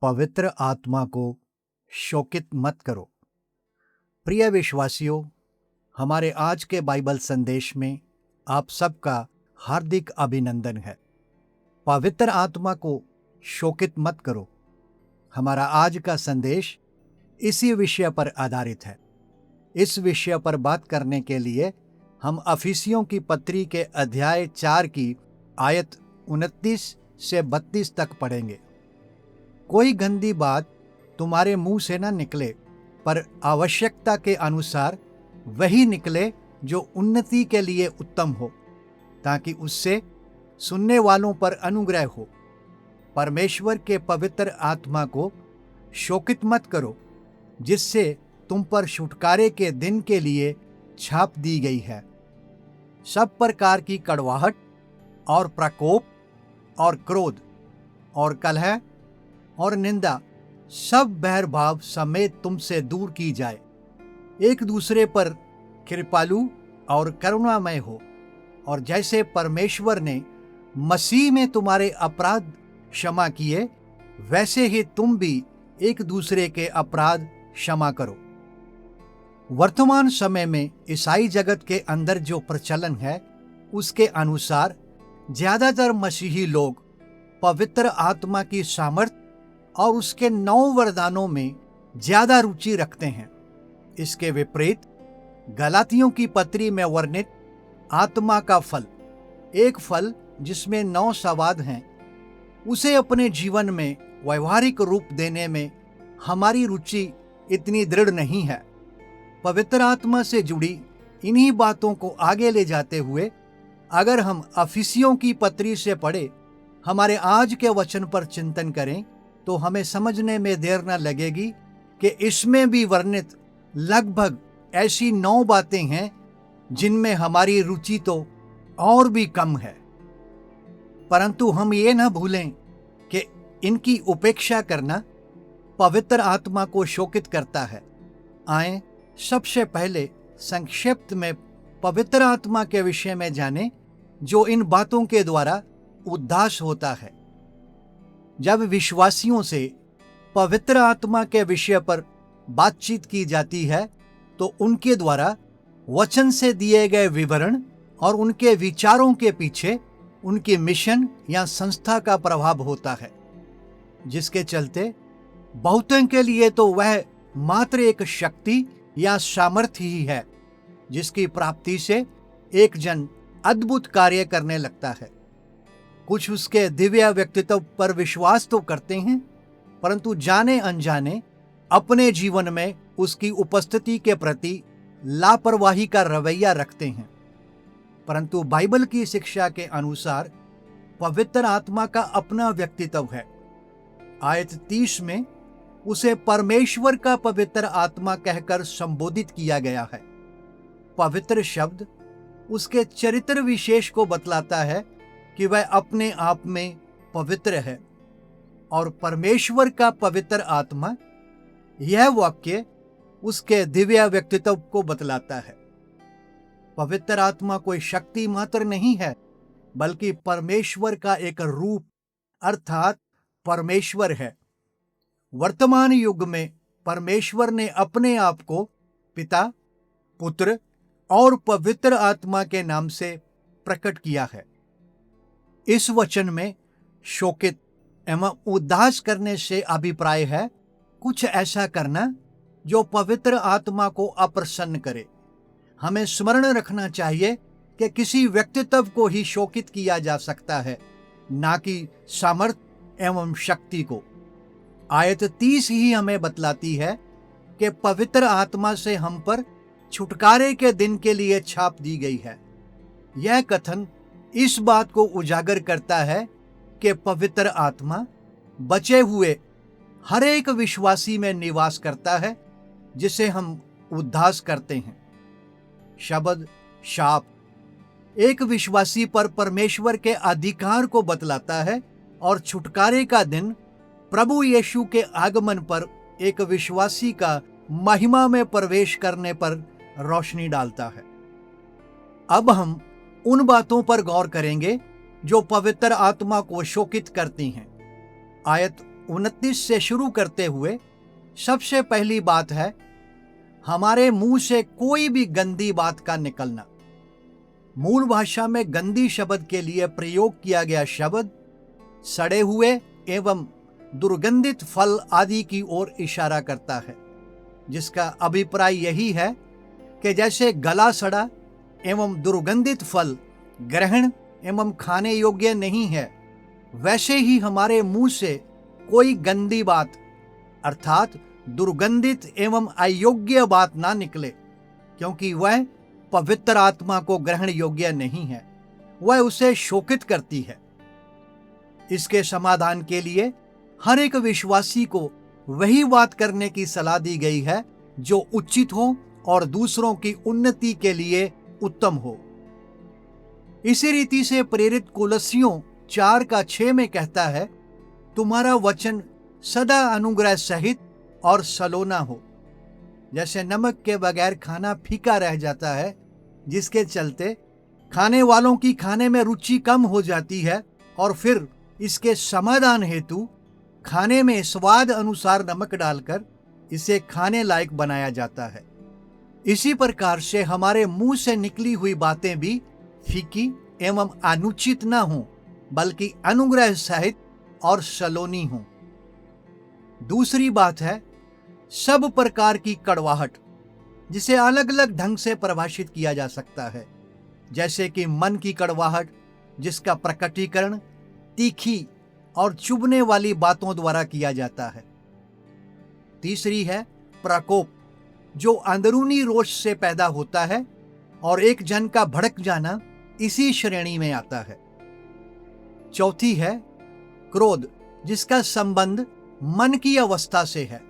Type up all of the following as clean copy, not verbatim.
पवित्र आत्मा को शोकित मत करो। प्रिय विश्वासियों, हमारे आज के बाइबल संदेश में आप सबका हार्दिक अभिनंदन है। पवित्र आत्मा को शोकित मत करो। हमारा आज का संदेश इसी विषय पर आधारित है। इस विषय पर बात करने के लिए हम अफिसियों की पत्री के अध्याय 4 की आयत 29 से 32 तक पढ़ेंगे। कोई गंदी बात तुम्हारे मुंह से न निकले, पर आवश्यकता के अनुसार वही निकले जो उन्नति के लिए उत्तम हो, ताकि उससे सुनने वालों पर अनुग्रह हो। परमेश्वर के पवित्र आत्मा को शोकित मत करो, जिससे तुम पर छुटकारे के दिन के लिए छाप दी गई है। सब प्रकार की कड़वाहट और प्रकोप और क्रोध और कलह और निंदा, सब बैरभाव समेत तुमसे दूर की जाए। एक दूसरे पर कृपालु और करुणामय हो, और जैसे परमेश्वर ने मसीह में तुम्हारे अपराध क्षमा किए, वैसे ही तुम भी एक दूसरे के अपराध क्षमा करो। वर्तमान समय में ईसाई जगत के अंदर जो प्रचलन है, उसके अनुसार ज्यादातर मसीही लोग पवित्र आत्मा की सामर्थ और उसके 9 वरदानों में ज्यादा रुचि रखते हैं। इसके विपरीत गलातियों की पत्री में वर्णित आत्मा का फल, एक फल जिसमें 9 सवाद हैं, उसे अपने जीवन में व्यवहारिक रूप देने में हमारी रुचि इतनी दृढ़ नहीं है। पवित्र आत्मा से जुड़ी इन्हीं बातों को आगे ले जाते हुए अगर हम अफिसियों की पत्री से पढ़े हमारे आज के वचन पर चिंतन करें, तो हमें समझने में देर न लगेगी कि इसमें भी वर्णित लगभग ऐसी 9 बातें हैं जिनमें हमारी रुचि तो और भी कम है। परंतु हम ये न भूलें कि इनकी उपेक्षा करना पवित्र आत्मा को शोकित करता है। आए सबसे पहले संक्षिप्त में पवित्र आत्मा के विषय में जानें, जो इन बातों के द्वारा उद्धास होता है। जब विश्वासियों से पवित्र आत्मा के विषय पर बातचीत की जाती है, तो उनके द्वारा वचन से दिए गए विवरण और उनके विचारों के पीछे उनके मिशन या संस्था का प्रभाव होता है, जिसके चलते बहुतों के लिए तो वह मात्र एक शक्ति या सामर्थ्य ही है, जिसकी प्राप्ति से एक जन अद्भुत कार्य करने लगता है। कुछ उसके दिव्य व्यक्तित्व पर विश्वास तो करते हैं, परंतु जाने अनजाने अपने जीवन में उसकी उपस्थिति के प्रति लापरवाही का रवैया रखते हैं। परंतु बाइबल की शिक्षा के अनुसार पवित्र आत्मा का अपना व्यक्तित्व है। आयत 30 में उसे परमेश्वर का पवित्र आत्मा कहकर संबोधित किया गया है। पवित्र शब्द उसके चरित्र विशेष को बतलाता है कि वह अपने आप में पवित्र है, और परमेश्वर का पवित्र आत्मा, यह वाक्य उसके दिव्य व्यक्तित्व को बतलाता है। पवित्र आत्मा कोई शक्ति मात्र नहीं है, बल्कि परमेश्वर का एक रूप अर्थात परमेश्वर है। वर्तमान युग में परमेश्वर ने अपने आप को पिता, पुत्र और पवित्र आत्मा के नाम से प्रकट किया है। इस वचन में शोकित एवं उदास करने से अभिप्राय है कुछ ऐसा करना जो पवित्र आत्मा को अप्रसन्न करे। हमें स्मरण रखना चाहिए कि किसी व्यक्तित्व को ही शोकित किया जा सकता है, ना कि सामर्थ्य एवं शक्ति को। आयत 30 ही हमें बतलाती है कि पवित्र आत्मा से हम पर छुटकारे के दिन के लिए छाप दी गई है। यह कथन इस बात को उजागर करता है कि पवित्र आत्मा बचे हुए हर एक विश्वासी में निवास करता है, जिसे हम उद्धास करते हैं। शब्द शाप एक विश्वासी पर परमेश्वर के अधिकार को बतलाता है, और छुटकारे का दिन प्रभु यीशु के आगमन पर एक विश्वासी का महिमा में प्रवेश करने पर रोशनी डालता है। अब हम उन बातों पर गौर करेंगे जो पवित्र आत्मा को शोकित करती हैं। आयत 29 से शुरू करते हुए सबसे पहली बात है हमारे मुंह से कोई भी गंदी बात का निकलना। मूल भाषा में गंदी शब्द के लिए प्रयोग किया गया शब्द सड़े हुए एवं दुर्गंधित फल आदि की ओर इशारा करता है, जिसका अभिप्राय यही है कि जैसे गला सड़ा एवं दुर्गंधित फल ग्रहण एवं खाने योग्य नहीं है, वैसे ही हमारे मुंह से कोई गंदी बात अर्थात दुर्गंधित एवं अयोग्य बात ना निकले, क्योंकि वह पवित्र आत्मा को ग्रहण योग्य नहीं है, वह उसे शोकित करती है। इसके समाधान के लिए हर एक विश्वासी को वही बात करने की सलाह दी गई है जो उचित हो और दूसरों की उन्नति के लिए उत्तम हो। इसी रीति से प्रेरित कुलस्सियों 4:6 में कहता है, तुम्हारा वचन सदा अनुग्रह सहित और सलोना हो। जैसे नमक के बगैर खाना फीका रह जाता है, जिसके चलते खाने वालों की खाने में रुचि कम हो जाती है और फिर इसके समाधान हेतु खाने में स्वाद अनुसार नमक डालकर इसे खाने लायक बनाया जाता है। इसी प्रकार से हमारे मुंह से निकली हुई बातें भी फीकी एवं अनुचित न हों, बल्कि अनुग्रह सहित और सलोनी हों। दूसरी बात है सब प्रकार की कड़वाहट, जिसे अलग अलग ढंग से परिभाषित किया जा सकता है, जैसे कि मन की कड़वाहट, जिसका प्रकटीकरण तीखी और चुभने वाली बातों द्वारा किया जाता है। तीसरी है प्रकोप, जो अंदरूनी रोष से पैदा होता है और एक जन का भड़क जाना इसी श्रेणी में आता है। चौथी है क्रोध, जिसका संबंध मन की अवस्था से है,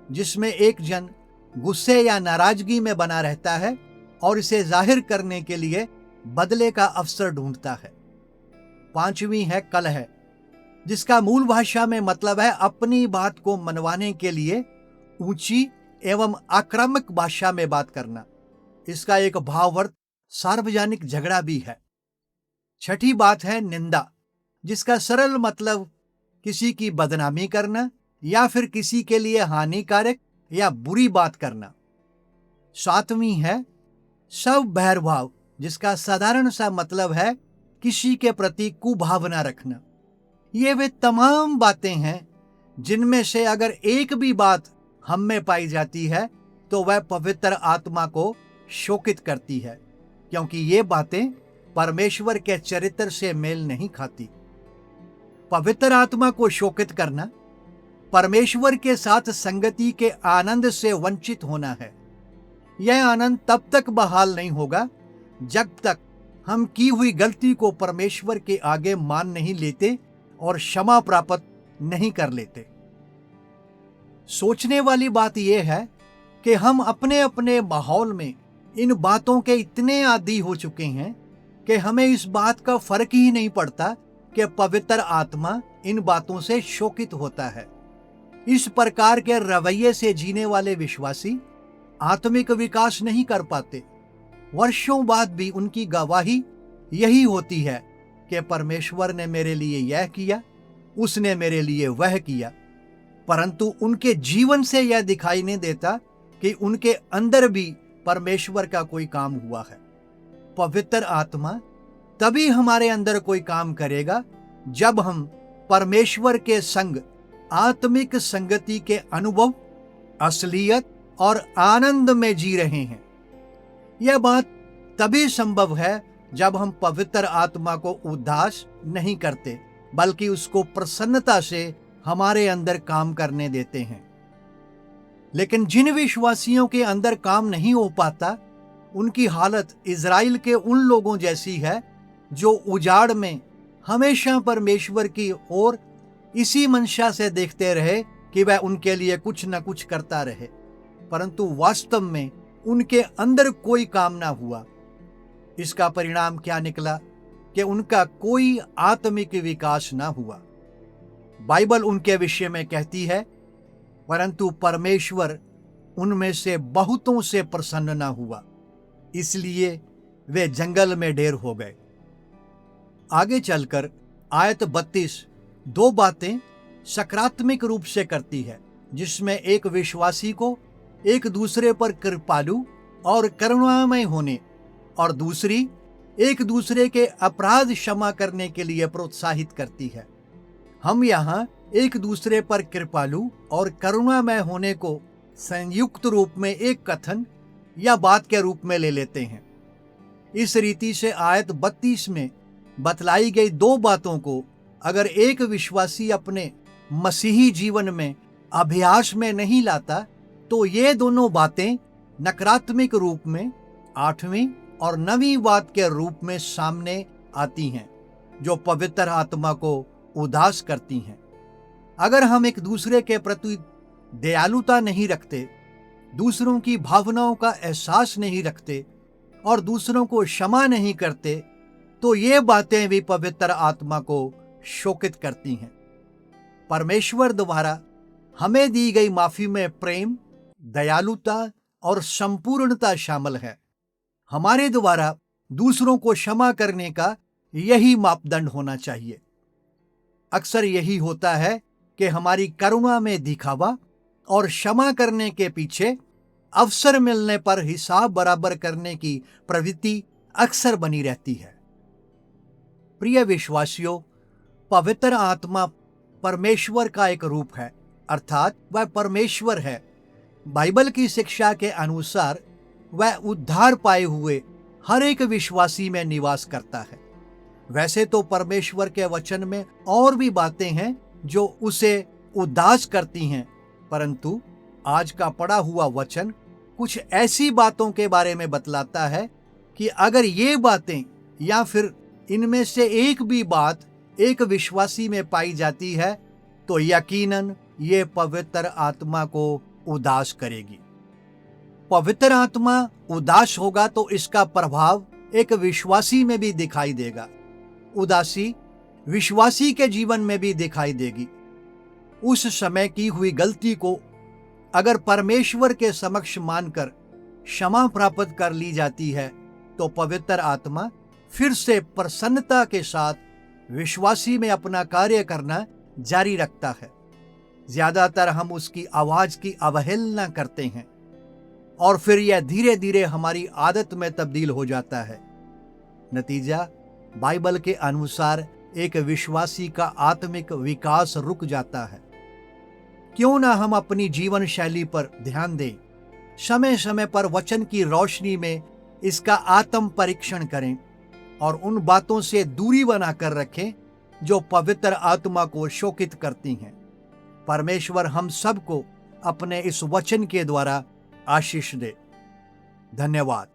जिसमें एक जन गुस्से या नाराजगी में बना रहता है और इसे जाहिर करने के लिए बदले का अवसर ढूंढता है। पांचवी है कलह, जिसका मूल भाषा में मतलब है अपनी बात को मनवाने के लिए ऊंची एवं आक्रामक भाषा में बात करना। इसका एक भावार्थ सार्वजनिक झगड़ा भी है। छठी बात है निंदा, जिसका सरल मतलब किसी की बदनामी करना या फिर किसी के लिए हानिकारक या बुरी बात करना। सातवीं है सब बहिर्भाव, जिसका साधारण सा मतलब है किसी के प्रति कुभावना रखना। ये वे तमाम बातें हैं जिनमें से अगर एक भी बात हम में पाई जाती है तो वह पवित्र आत्मा को शोकित करती है, क्योंकि ये बातें परमेश्वर के चरित्र से मेल नहीं खाती। पवित्र आत्मा को शोकित करना परमेश्वर के साथ संगति के आनंद से वंचित होना है। यह आनंद तब तक बहाल नहीं होगा जब तक हम की हुई गलती को परमेश्वर के आगे मान नहीं लेते और क्षमा प्राप्त नहीं कर लेते। सोचने वाली बात यह है कि हम अपने अपने माहौल में इन बातों के इतने आदी हो चुके हैं कि हमें इस बात का फर्क ही नहीं पड़ता कि पवित्र आत्मा इन बातों से शोकित होता है। इस प्रकार के रवैये से जीने वाले विश्वासी आत्मिक विकास नहीं कर पाते। वर्षों बाद भी उनकी गवाही यही होती है कि परमेश्वर ने मेरे लिए यह किया, उसने मेरे लिए वह किया, परंतु उनके जीवन से यह दिखाई नहीं देता कि उनके अंदर भी परमेश्वर का कोई काम हुआ है। पवित्र आत्मा तभी हमारे अंदर कोई काम करेगा जब हम परमेश्वर के संग आत्मिक संगति के अनुभव, असलियत और आनंद में जी रहे हैं। यह बात तभी संभव है जब हम पवित्र आत्मा को उदास नहीं करते, बल्कि उसको प्रसन्नता से हमारे अंदर काम करने देते हैं। लेकिन जिन विश्वासियों के अंदर काम नहीं हो पाता, उनकी हालत इज़राइल के उन लोगों जैसी है जो उजाड़ में हमेशा परमेश्वर की ओर इसी मंशा से देखते रहे कि वह उनके लिए कुछ न कुछ करता रहे, परंतु वास्तव में उनके अंदर कोई काम ना हुआ। इसका परिणाम क्या निकला कि उनका कोई आत्मिक विकास ना हुआ। बाइबल उनके विषय में कहती है, परंतु परमेश्वर उनमें से बहुतों से प्रसन्न ना हुआ, इसलिए वे जंगल में ढेर हो गए। आगे चलकर आयत 32 दो बातें सकारात्मक रूप से करती है, जिसमें एक विश्वासी को एक दूसरे पर कृपालु और करुणामय होने और दूसरी एक दूसरे के अपराध क्षमा करने के लिए प्रोत्साहित करती है। हम यहाँ एक दूसरे पर कृपालु और करुणामय होने को संयुक्त रूप में एक कथन या बात के रूप में ले लेते हैं। इस रीति से आयत 32 में बतलाई गई दो बातों को अगर एक विश्वासी अपने मसीही जीवन में अभ्यास में नहीं लाता तो ये दोनों बातें नकारात्मक रूप में 8वीं और 9वीं बात के रूप में सामने आती हैं, जो पवित्र आत्मा को उदास करती हैं। अगर हम एक दूसरे के प्रति दयालुता नहीं रखते, दूसरों की भावनाओं का एहसास नहीं रखते और दूसरों को क्षमा नहीं करते, तो ये बातें भी पवित्र आत्मा को शोकित करती हैं। परमेश्वर द्वारा हमें दी गई माफी में प्रेम, दयालुता और संपूर्णता शामिल है। हमारे द्वारा दूसरों को क्षमा करने का यही मापदंड होना चाहिए। अक्सर यही होता है कि हमारी करुणा में दिखावा और क्षमा करने के पीछे अवसर मिलने पर हिसाब बराबर करने की प्रवृत्ति अक्सर बनी रहती है। प्रिय विश्वासियों, पवित्र आत्मा परमेश्वर का एक रूप है, अर्थात वह परमेश्वर है। बाइबल की शिक्षा के अनुसार वह उद्धार पाए हुए हर एक विश्वासी में निवास करता है। वैसे तो परमेश्वर के वचन में और भी बातें हैं जो उसे उदास करती हैं, परंतु आज का पढ़ा हुआ वचन कुछ ऐसी बातों के बारे में बतलाता है कि अगर ये बातें या फिर इनमें से एक भी बात एक विश्वासी में पाई जाती है तो यकीनन ये पवित्र आत्मा को उदास करेगी। पवित्र आत्मा उदास होगा तो इसका प्रभाव एक विश्वासी में भी दिखाई देगा। उदासी विश्वासी के जीवन में भी दिखाई देगी। उस समय की हुई गलती को अगर परमेश्वर के समक्ष मानकर क्षमा प्राप्त कर ली जाती है तो पवित्र आत्मा फिर से प्रसन्नता के साथ विश्वासी में अपना कार्य करना जारी रखता है। ज्यादातर हम उसकी आवाज की अवहेलना करते हैं और फिर यह धीरे धीरे हमारी आदत में तब्दील हो जाता है। नतीजा बाइबल के अनुसार एक विश्वासी का आत्मिक विकास रुक जाता है। क्यों ना हम अपनी जीवन शैली पर ध्यान दें, समय समय पर वचन की रोशनी में इसका आत्म परीक्षण करें और उन बातों से दूरी बनाकर रखें जो पवित्र आत्मा को शोकित करती हैं। परमेश्वर हम सबको अपने इस वचन के द्वारा आशीष दे। धन्यवाद।